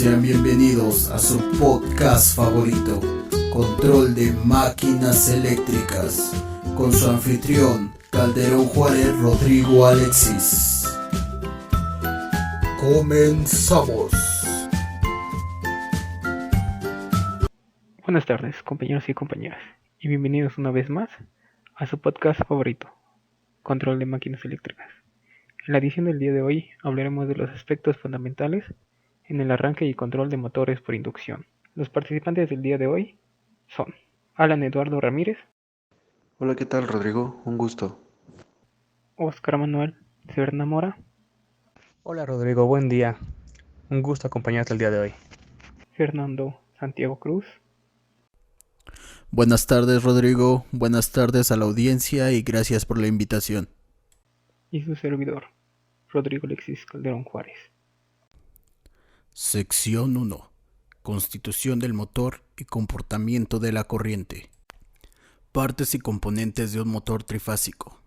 Sean bienvenidos a su podcast favorito, Control de Máquinas Eléctricas, con su anfitrión, Calderón Juárez Rodrigo Alexis. ¡Comenzamos! Buenas tardes, compañeros y compañeras, y bienvenidos una vez más a su podcast favorito, Control de Máquinas Eléctricas. En la edición del día de hoy hablaremos de los aspectos fundamentales en el arranque y control de motores por inducción. Los participantes del día de hoy son Alan Eduardo Ramírez. Hola, ¿qué tal, Rodrigo? Un gusto. Oscar Manuel Serna Mora. Hola Rodrigo, buen día. Un gusto acompañarte el día de hoy. Fernando Santiago Cruz. Buenas tardes, Rodrigo. Buenas tardes a la audiencia y gracias por la invitación. Y su servidor, Rodrigo Alexis Calderón Juárez. Sección 1. Constitución del motor y comportamiento de la corriente. Partes y componentes de un motor trifásico.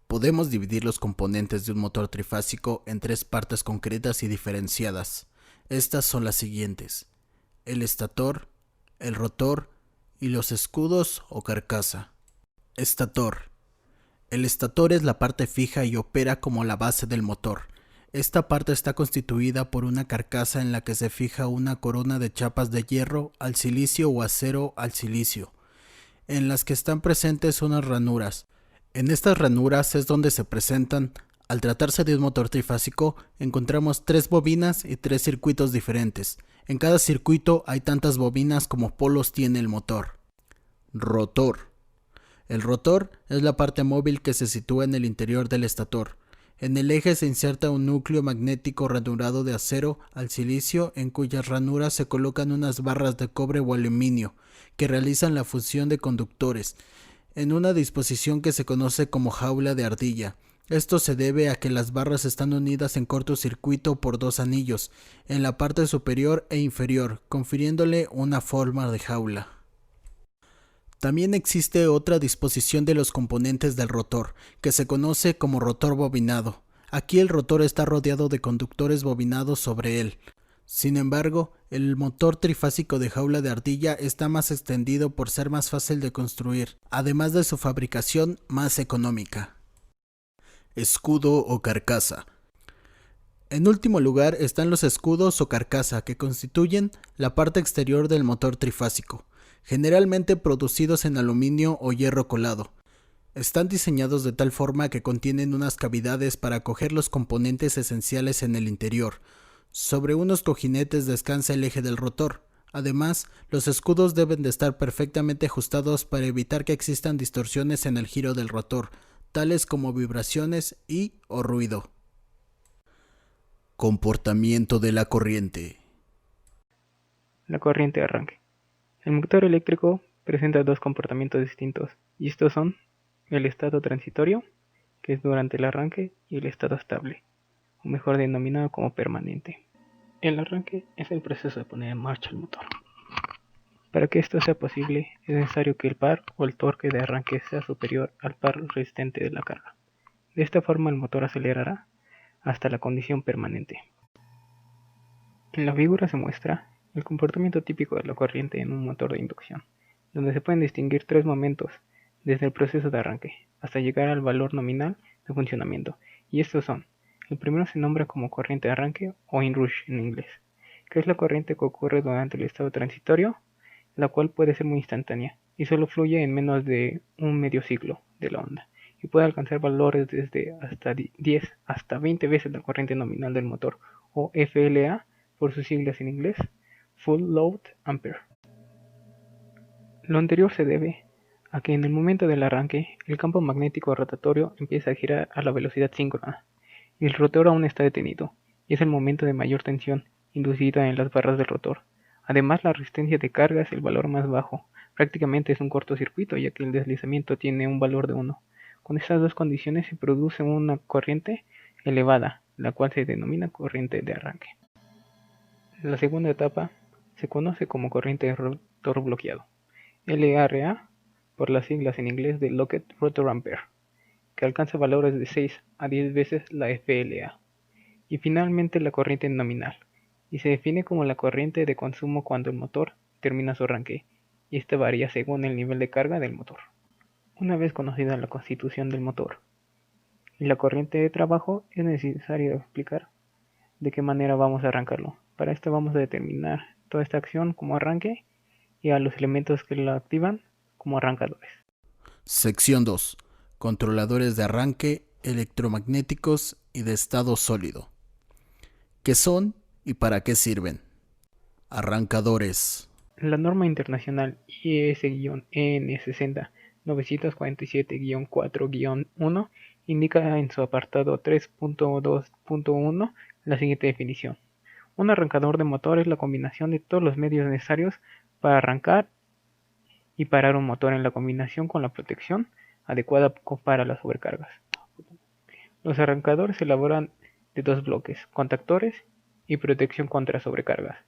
Podemos dividir los componentes de un motor trifásico en tres partes concretas y diferenciadas. Estas son las siguientes: el estator, el rotor y los escudos o carcasa. Estator. El estator es la parte fija y opera como la base del motor. Esta parte está constituida por una carcasa en la que se fija una corona de chapas de hierro al silicio o acero al silicio, en las que están presentes unas ranuras. En estas ranuras es donde se presentan, al tratarse de un motor trifásico, encontramos 3 bobinas y 3 circuitos diferentes. En cada circuito hay tantas bobinas como polos tiene el motor. Rotor. El rotor es la parte móvil que se sitúa en el interior del estator. En el eje se inserta un núcleo magnético ranurado de acero al silicio, en cuyas ranuras se colocan unas barras de cobre o aluminio que realizan la función de conductores, en una disposición que se conoce como jaula de ardilla. Esto se debe a que las barras están unidas en cortocircuito por 2 anillos, en la parte superior e inferior, confiriéndole una forma de jaula. También existe otra disposición de los componentes del rotor, que se conoce como rotor bobinado. Aquí el rotor está rodeado de conductores bobinados sobre él. Sin embargo, el motor trifásico de jaula de ardilla está más extendido por ser más fácil de construir, además de su fabricación más económica. Escudo o carcasa. En último lugar están los escudos o carcasa, que constituyen la parte exterior del motor trifásico, generalmente producidos en aluminio o hierro colado. Están diseñados de tal forma que contienen unas cavidades para acoger los componentes esenciales en el interior. Sobre unos cojinetes descansa el eje del rotor. Además, los escudos deben de estar perfectamente ajustados para evitar que existan distorsiones en el giro del rotor, tales como vibraciones o ruido. Comportamiento de la corriente. La corriente de arranque. El motor eléctrico presenta 2 comportamientos distintos, y estos son el estado transitorio, que es durante el arranque, y el estado estable, o mejor denominado como permanente. El arranque es el proceso de poner en marcha el motor. Para que esto sea posible, es necesario que el par o el torque de arranque sea superior al par resistente de la carga. De esta forma el motor acelerará hasta la condición permanente. En la figura se muestra el comportamiento típico de la corriente en un motor de inducción, donde se pueden distinguir 3 momentos desde el proceso de arranque hasta llegar al valor nominal de funcionamiento, y estos son: el primero se nombra como corriente de arranque o inrush en inglés, que es la corriente que ocurre durante el estado transitorio, la cual puede ser muy instantánea y solo fluye en menos de un medio ciclo de la onda, y puede alcanzar valores desde hasta 10 hasta 20 veces la corriente nominal del motor, o FLA por sus siglas en inglés, Full Load Ampere. Lo anterior se debe a que en el momento del arranque el campo magnético rotatorio empieza a girar a la velocidad síncrona y el rotor aún está detenido, y es el momento de mayor tensión inducida en las barras del rotor. Además, la resistencia de carga es el valor más bajo, prácticamente es un cortocircuito ya que el deslizamiento tiene un valor de 1. Con estas 2 condiciones se produce una corriente elevada, la cual se denomina corriente de arranque. La segunda etapa se conoce como corriente de rotor bloqueado, LRA por las siglas en inglés de Locked Rotor Ampere, que alcanza valores de 6 a 10 veces la FLA. Y finalmente la corriente nominal, y se define como la corriente de consumo cuando el motor termina su arranque, y esta varía según el nivel de carga del motor. Una vez conocida la constitución del motor y la corriente de trabajo, es necesario explicar de qué manera vamos a arrancarlo. Para esto vamos a determinar toda esta acción como arranque y a los elementos que lo activan como arrancadores. Sección 2. Controladores de arranque electromagnéticos y de estado sólido. ¿Qué son y para qué sirven? Arrancadores. La norma internacional IS-EN 60947-4-1 indica en su apartado 3.2.1 la siguiente definición. Un arrancador de motor es la combinación de todos los medios necesarios para arrancar y parar un motor en la combinación con la protección adecuada para las sobrecargas. Los arrancadores se elaboran de dos bloques, contactores y protección contra sobrecargas.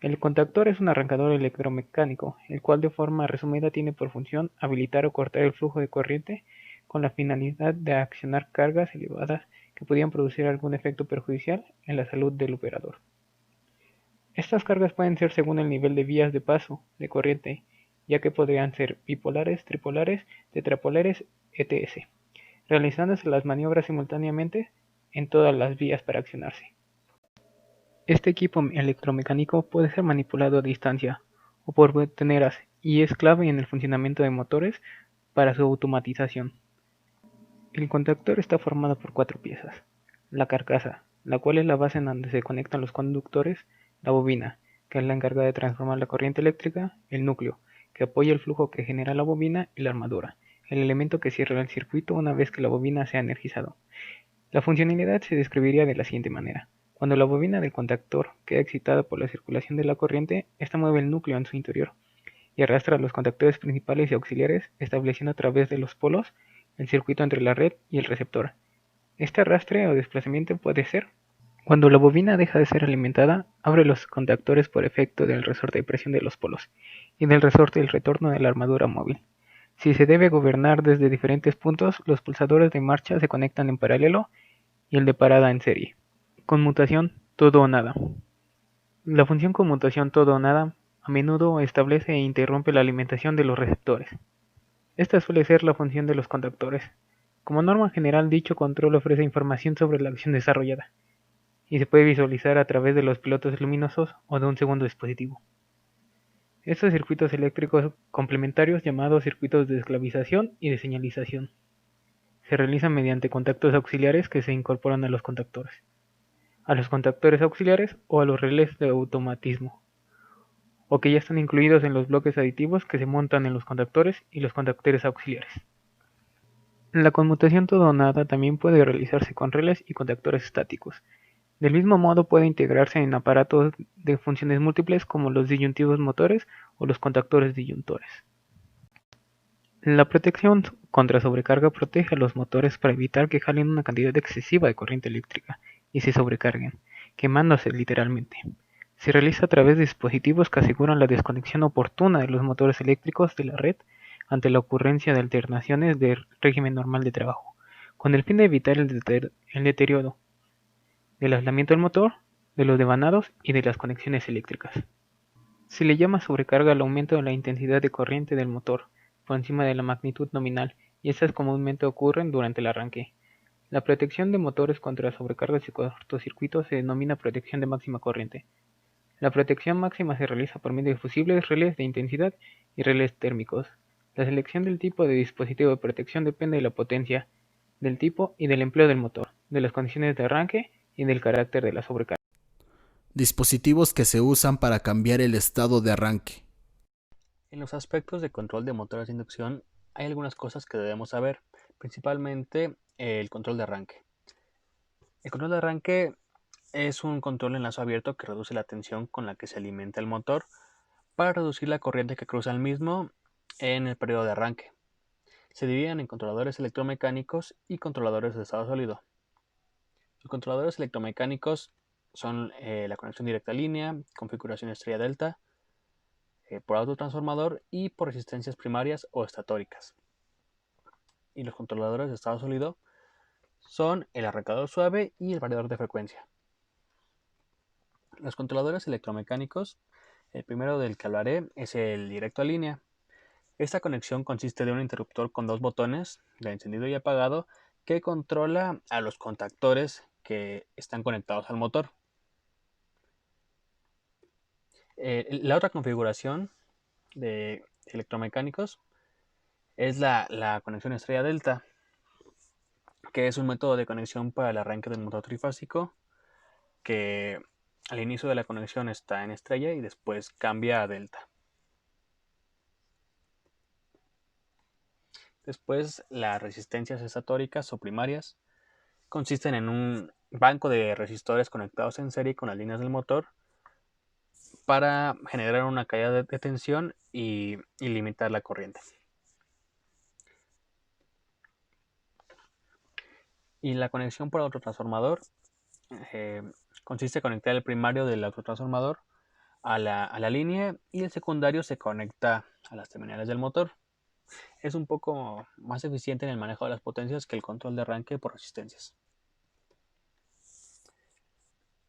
El contactor es un arrancador electromecánico, el cual de forma resumida tiene por función habilitar o cortar el flujo de corriente con la finalidad de accionar cargas elevadas que podían producir algún efecto perjudicial en la salud del operador. Estas cargas pueden ser según el nivel de vías de paso de corriente, ya que podrían ser bipolares, tripolares, tetrapolares, etc., realizándose las maniobras simultáneamente en todas las vías para accionarse. Este equipo electromecánico puede ser manipulado a distancia o por teneras y es clave en el funcionamiento de motores para su automatización. El contactor está formado por 4 piezas: la carcasa, la cual es la base en donde se conectan los conductores; la bobina, que es la encargada de transformar la corriente eléctrica; el núcleo, que apoya el flujo que genera la bobina; y la armadura, el elemento que cierra el circuito una vez que la bobina se ha energizado. La funcionalidad se describiría de la siguiente manera. Cuando la bobina del contactor queda excitada por la circulación de la corriente, esta mueve el núcleo en su interior y arrastra los contactores principales y auxiliares, estableciendo a través de los polos el circuito entre la red y el receptor. Este arrastre o desplazamiento puede ser: cuando la bobina deja de ser alimentada, abre los contactores por efecto del resorte de presión de los polos y del resorte del retorno de la armadura móvil. Si se debe gobernar desde diferentes puntos, los pulsadores de marcha se conectan en paralelo y el de parada en serie. Conmutación todo o nada. La función conmutación todo o nada a menudo establece e interrumpe la alimentación de los receptores. Esta suele ser la función de los contactores. Como norma general, dicho control ofrece información sobre la acción desarrollada y se puede visualizar a través de los pilotos luminosos o de un segundo dispositivo. Estos circuitos eléctricos complementarios, llamados circuitos de esclavización y de señalización, se realizan mediante contactos auxiliares que se incorporan a los contactores auxiliares o a los relés de automatismo, o que ya están incluidos en los bloques aditivos que se montan en los contactores y los contactores auxiliares. La conmutación todo o nada también puede realizarse con relés y contactores estáticos. Del mismo modo puede integrarse en aparatos de funciones múltiples como los disyuntivos motores o los contactores disyuntores. La protección contra sobrecarga protege a los motores para evitar que jalen una cantidad excesiva de corriente eléctrica y se sobrecarguen, quemándose literalmente. Se realiza a través de dispositivos que aseguran la desconexión oportuna de los motores eléctricos de la red ante la ocurrencia de alteraciones del régimen normal de trabajo, con el fin de evitar el deterioro del aislamiento del motor, de los devanados y de las conexiones eléctricas. Se le llama sobrecarga al aumento de la intensidad de corriente del motor por encima de la magnitud nominal, y estas comúnmente ocurren durante el arranque. La protección de motores contra sobrecargas y cortocircuitos se denomina protección de máxima corriente. La protección máxima se realiza por medio de fusibles, relés de intensidad y relés térmicos. La selección del tipo de dispositivo de protección depende de la potencia, del tipo y del empleo del motor, de las condiciones de arranque y del carácter de la sobrecarga. Dispositivos que se usan para cambiar el estado de arranque. En los aspectos de control de motores de inducción hay algunas cosas que debemos saber, principalmente el control de arranque. El control de arranque es un control en lazo abierto que reduce la tensión con la que se alimenta el motor para reducir la corriente que cruza el mismo en el periodo de arranque. Se dividen en controladores electromecánicos y controladores de estado sólido. Los controladores electromecánicos son la conexión directa a línea, configuración estrella delta, por autotransformador y por resistencias primarias o estatóricas. Y los controladores de estado sólido son el arrancador suave y el variador de frecuencia. Los controladores electromecánicos, el primero del que hablaré es el directo a línea. Esta conexión consiste de un interruptor con dos botones de encendido y apagado que controla a los contactores que están conectados al motor. La otra configuración de electromecánicos es la conexión estrella delta, que es un método de conexión para el arranque del motor trifásico que al inicio de la conexión está en estrella y después cambia a delta. Después, las resistencias esatóricas o primarias consisten en un banco de resistores conectados en serie con las líneas del motor para generar una caída de tensión y limitar la corriente. Y la conexión por autotransformador consiste en conectar el primario del autotransformador a la línea y el secundario se conecta a las terminales del motor. Es un poco más eficiente en el manejo de las potencias que el control de arranque por resistencias.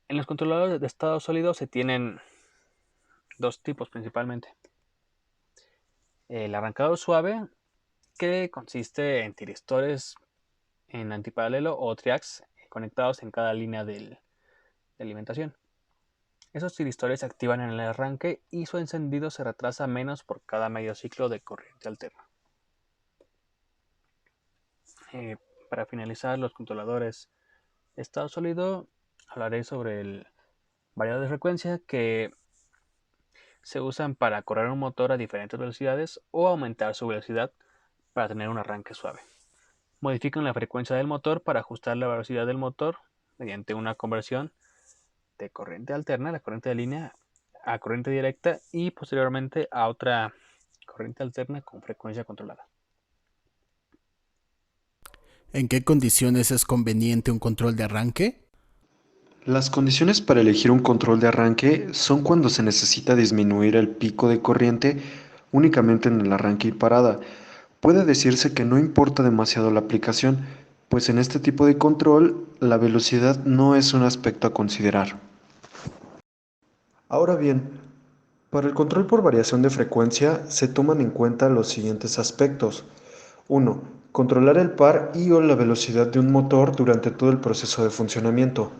En los controladores de estado sólido se tienen dos tipos principalmente. El arrancador suave, que consiste en tiristores en antiparalelo o triacs conectados en cada línea de alimentación. Esos tiristores se activan en el arranque y su encendido se retrasa menos por cada medio ciclo de corriente alterna. Para finalizar, los controladores de estado sólido, hablaré sobre el variador de frecuencia que se usan para correr un motor a diferentes velocidades o aumentar su velocidad para tener un arranque suave. Modifican la frecuencia del motor para ajustar la velocidad del motor mediante una conversión de corriente alterna, la corriente de línea, a corriente directa y posteriormente a otra corriente alterna con frecuencia controlada. ¿En qué condiciones es conveniente un control de arranque? Las condiciones para elegir un control de arranque son cuando se necesita disminuir el pico de corriente únicamente en el arranque y parada. Puede decirse que no importa demasiado la aplicación, pues en este tipo de control la velocidad no es un aspecto a considerar. Ahora bien, para el control por variación de frecuencia se toman en cuenta los siguientes aspectos. 1. Controlar el par y o la velocidad de un motor durante todo el proceso de funcionamiento.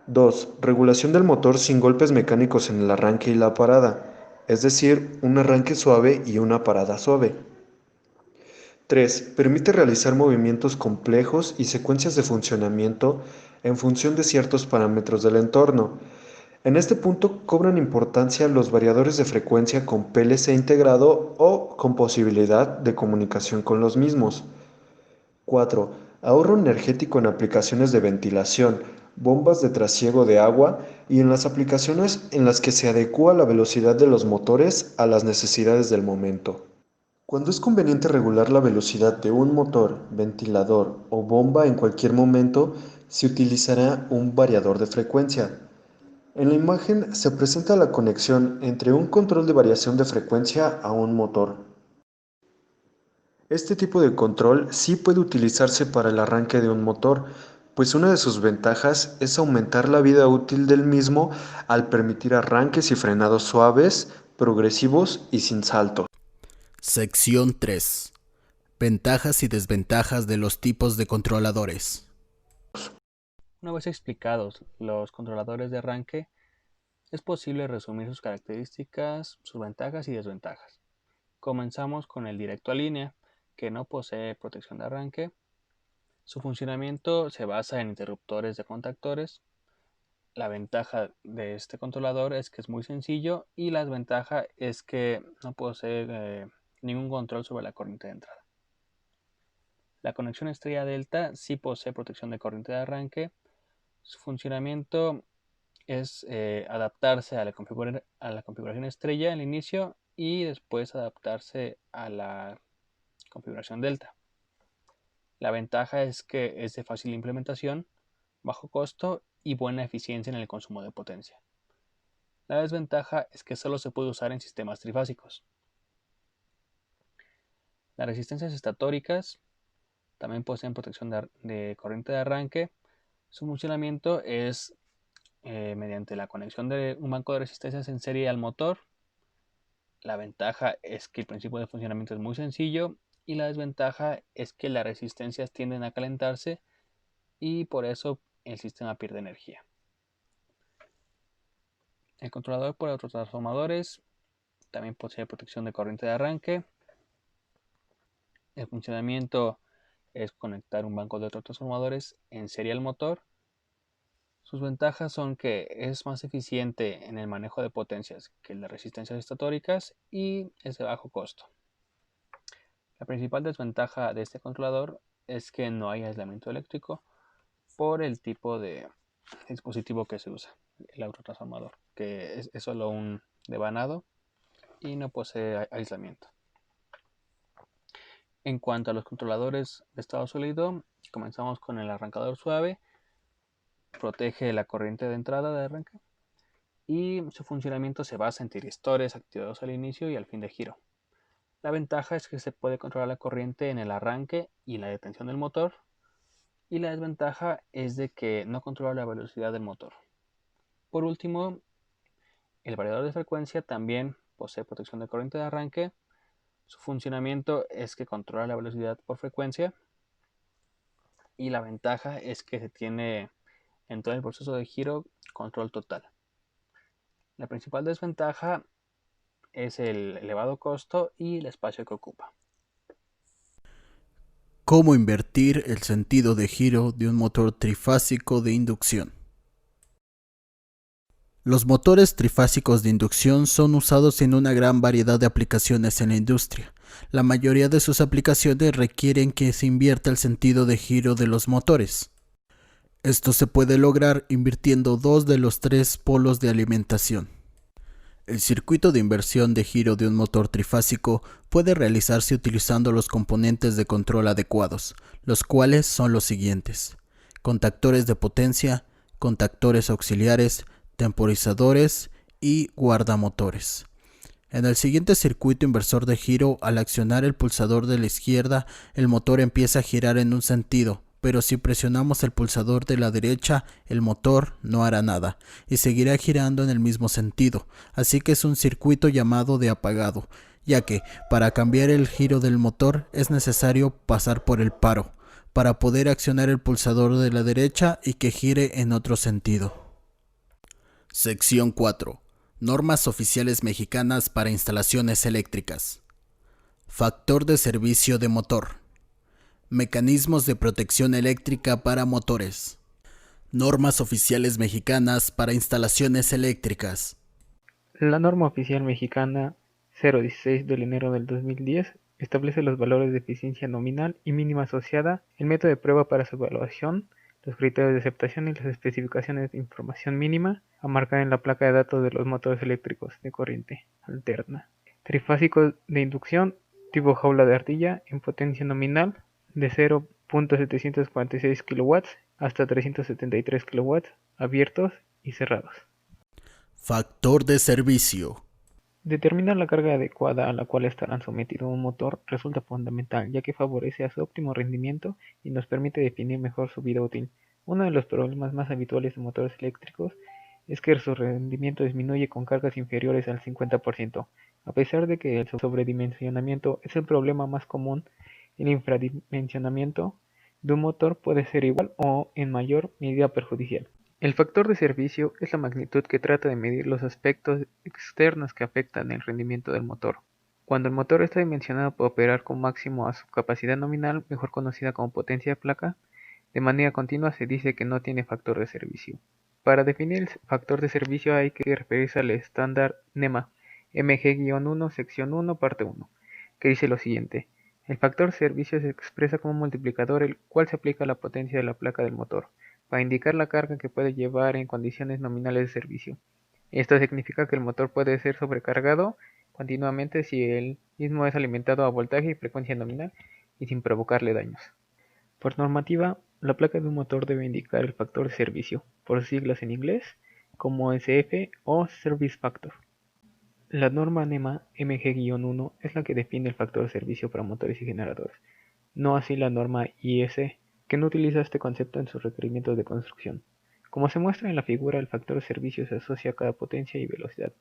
2. Regulación del motor sin golpes mecánicos en el arranque y la parada, es decir, un arranque suave y una parada suave. 3. Permite realizar movimientos complejos y secuencias de funcionamiento en función de ciertos parámetros del entorno. En este punto cobran importancia los variadores de frecuencia con PLC integrado o con posibilidad de comunicación con los mismos. 4. Ahorro energético en aplicaciones de ventilación, bombas de trasiego de agua y en las aplicaciones en las que se adecúa la velocidad de los motores a las necesidades del momento. Cuando es conveniente regular la velocidad de un motor, ventilador o bomba en cualquier momento, se utilizará un variador de frecuencia. En la imagen se presenta la conexión entre un control de variación de frecuencia a un motor. Este tipo de control sí puede utilizarse para el arranque de un motor, pues una de sus ventajas es aumentar la vida útil del mismo al permitir arranques y frenados suaves, progresivos y sin salto. Sección 3. Ventajas y desventajas de los tipos de controladores. Una vez explicados los controladores de arranque, es posible resumir sus características, sus ventajas y desventajas. Comenzamos con el directo a línea, que no posee protección de arranque. Su funcionamiento se basa en interruptores de contactores. La ventaja de este controlador es que es muy sencillo y la desventaja es que no posee ningún control sobre la corriente de entrada. La conexión estrella delta sí posee protección de corriente de arranque. Su funcionamiento es adaptarse a la configuración estrella al inicio y después adaptarse a la configuración delta. La ventaja es que es de fácil implementación, bajo costo y buena eficiencia en el consumo de potencia. La desventaja es que solo se puede usar en sistemas trifásicos. Las resistencias estatóricas también poseen protección de corriente de arranque. Su funcionamiento es mediante la conexión de un banco de resistencias en serie al motor. La ventaja es que el principio de funcionamiento es muy sencillo y la desventaja es que las resistencias tienden a calentarse y por eso el sistema pierde energía. El controlador por autotransformadores también posee protección de corriente de arranque. El funcionamiento es conectar un banco de autotransformadores en serie al motor. Sus ventajas son que es más eficiente en el manejo de potencias que las resistencias estatóricas y es de bajo costo. La principal desventaja de este controlador es que no hay aislamiento eléctrico por el tipo de dispositivo que se usa, el autotransformador, que es solo un devanado y no posee aislamiento. En cuanto a los controladores de estado sólido, comenzamos con el arrancador suave. Protege la corriente de entrada de arranque y su funcionamiento se basa en tiristores activados al inicio y al fin de giro. La ventaja es que se puede controlar la corriente en el arranque y la detención del motor, y la desventaja es de que no controla la velocidad del motor. Por último, el variador de frecuencia también posee protección de corriente de arranque. Su funcionamiento es que controla la velocidad por frecuencia y la ventaja es que se tiene en todo el proceso de giro control total. La principal desventaja es el elevado costo y el espacio que ocupa. ¿Cómo invertir el sentido de giro de un motor trifásico de inducción? Los motores trifásicos de inducción son usados en una gran variedad de aplicaciones en la industria. La mayoría de sus aplicaciones requieren que se invierta el sentido de giro de los motores. Esto se puede lograr invirtiendo dos de los tres polos de alimentación. El circuito de inversión de giro de un motor trifásico puede realizarse utilizando los componentes de control adecuados, los cuales son los siguientes: contactores de potencia, contactores auxiliares, temporizadores y guardamotores. En el siguiente circuito inversor de giro, al accionar el pulsador de la izquierda, el motor empieza a girar en un sentido, pero si presionamos el pulsador de la derecha, el motor no hará nada y seguirá girando en el mismo sentido, así que es un circuito llamado de apagado, ya que para cambiar el giro del motor es necesario pasar por el paro, para poder accionar el pulsador de la derecha y que gire en otro sentido. Sección 4. Normas oficiales mexicanas para instalaciones eléctricas. Factor de servicio de motor. Mecanismos de protección eléctrica para motores. Normas oficiales mexicanas para instalaciones eléctricas. La norma oficial mexicana 016 del enero del 2010 establece los valores de eficiencia nominal y mínima asociada, el método de prueba para su evaluación, los criterios de aceptación y las especificaciones de información mínima a marcar en la placa de datos de los motores eléctricos de corriente alterna. Trifásicos de inducción tipo jaula de ardilla en potencia nominal de 0.746 kW hasta 373 kW abiertos y cerrados. Factor de servicio. Determinar la carga adecuada a la cual estarán sometido un motor resulta fundamental, ya que favorece a su óptimo rendimiento y nos permite definir mejor su vida útil. Uno de los problemas más habituales de motores eléctricos es que su rendimiento disminuye con cargas inferiores al 50%. A pesar de que el sobredimensionamiento es el problema más común, el infradimensionamiento de un motor puede ser igual o en mayor medida perjudicial. El factor de servicio es la magnitud que trata de medir los aspectos externos que afectan el rendimiento del motor. Cuando el motor está dimensionado para operar con máximo a su capacidad nominal, mejor conocida como potencia de placa, de manera continua se dice que no tiene factor de servicio. Para definir el factor de servicio hay que referirse al estándar NEMA MG-1 sección 1 parte 1, que dice lo siguiente: el factor de servicio se expresa como un multiplicador el cual se aplica a la potencia de la placa del motor, para indicar la carga que puede llevar en condiciones nominales de servicio. Esto significa que el motor puede ser sobrecargado continuamente si el mismo es alimentado a voltaje y frecuencia nominal y sin provocarle daños. Por normativa, la placa de un motor debe indicar el factor de servicio, por siglas en inglés, como SF o Service Factor. La norma NEMA MG-1 es la que define el factor de servicio para motores y generadores, no así la norma IS, que no utiliza este concepto en sus requerimientos de construcción. Como se muestra en la figura, el factor de servicio se asocia a cada potencia y velocidad.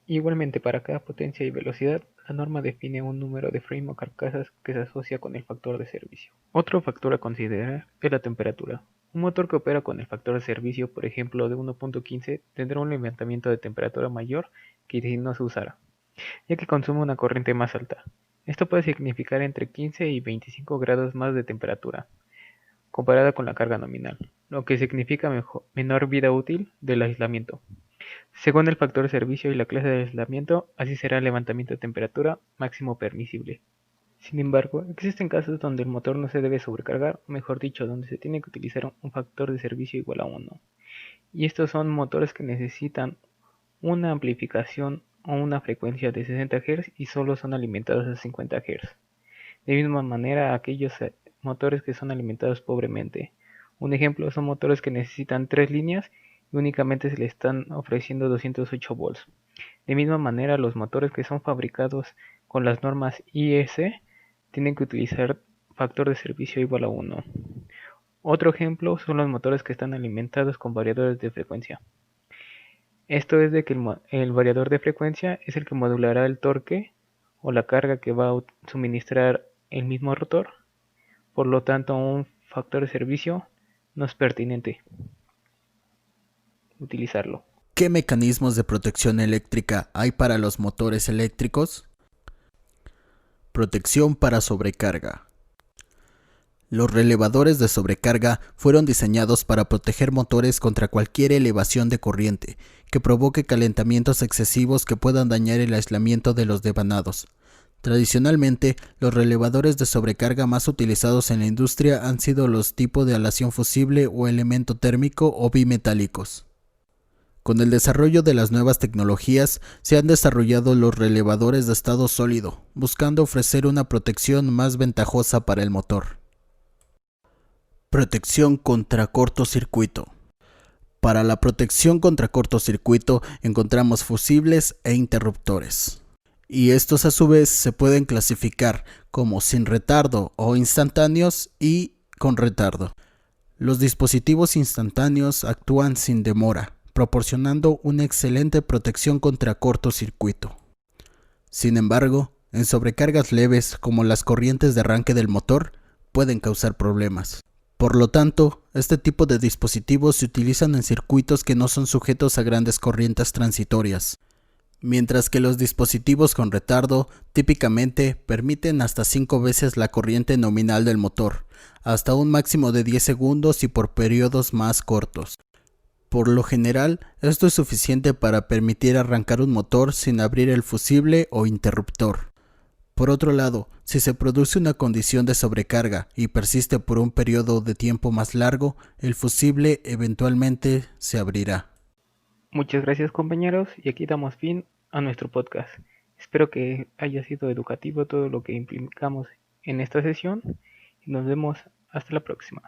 Igualmente, para cada potencia y velocidad, la norma define un número de frame o carcasas que se asocia con el factor de servicio. Otro factor a considerar es la temperatura. Un motor que opera con el factor de servicio, por ejemplo de 1.15, tendrá un levantamiento de temperatura mayor que si no se usara, ya que consume una corriente más alta. Esto puede significar entre 15 y 25 grados más de temperatura, comparada con la carga nominal, lo que significa menor vida útil del aislamiento. Según el factor de servicio y la clase de aislamiento, así será el levantamiento de temperatura máximo permisible. Sin embargo, existen casos donde el motor no se debe sobrecargar, o mejor dicho, donde se tiene que utilizar un factor de servicio igual a 1. Y estos son motores que necesitan una amplificación o una frecuencia de 60 Hz y solo son alimentados a 50 Hz. De misma manera, aquellos motores que son alimentados pobremente. Un ejemplo son motores que necesitan 3 líneas y únicamente se le están ofreciendo 208 volts. De misma manera, los motores que son fabricados con las normas IEC tienen que utilizar factor de servicio igual a 1. Otro ejemplo son los motores que están alimentados con variadores de frecuencia. Esto es de que el variador de frecuencia es el que modulará el torque o la carga que va a suministrar el mismo rotor. Por lo tanto, un factor de servicio no es pertinente utilizarlo. ¿Qué mecanismos de protección eléctrica hay para los motores eléctricos? Protección para sobrecarga. Los relevadores de sobrecarga fueron diseñados para proteger motores contra cualquier elevación de corriente que provoque calentamientos excesivos que puedan dañar el aislamiento de los devanados. Tradicionalmente, los relevadores de sobrecarga más utilizados en la industria han sido los tipo de aleación fusible o elemento térmico o bimetálicos. Con el desarrollo de las nuevas tecnologías, se han desarrollado los relevadores de estado sólido, buscando ofrecer una protección más ventajosa para el motor. Protección contra cortocircuito. Para la protección contra cortocircuito encontramos fusibles e interruptores. Y estos a su vez se pueden clasificar como sin retardo o instantáneos y con retardo. Los dispositivos instantáneos actúan sin demora, proporcionando una excelente protección contra cortocircuito. Sin embargo, en sobrecargas leves como las corrientes de arranque del motor, pueden causar problemas. Por lo tanto, este tipo de dispositivos se utilizan en circuitos que no son sujetos a grandes corrientes transitorias, mientras que los dispositivos con retardo típicamente permiten hasta 5 veces la corriente nominal del motor, hasta un máximo de 10 segundos y por periodos más cortos. Por lo general, esto es suficiente para permitir arrancar un motor sin abrir el fusible o interruptor. Por otro lado, si se produce una condición de sobrecarga y persiste por un periodo de tiempo más largo, el fusible eventualmente se abrirá. Muchas gracias, compañeros, y aquí damos fin a nuestro podcast. Espero que haya sido educativo todo lo que implicamos en esta sesión y nos vemos hasta la próxima.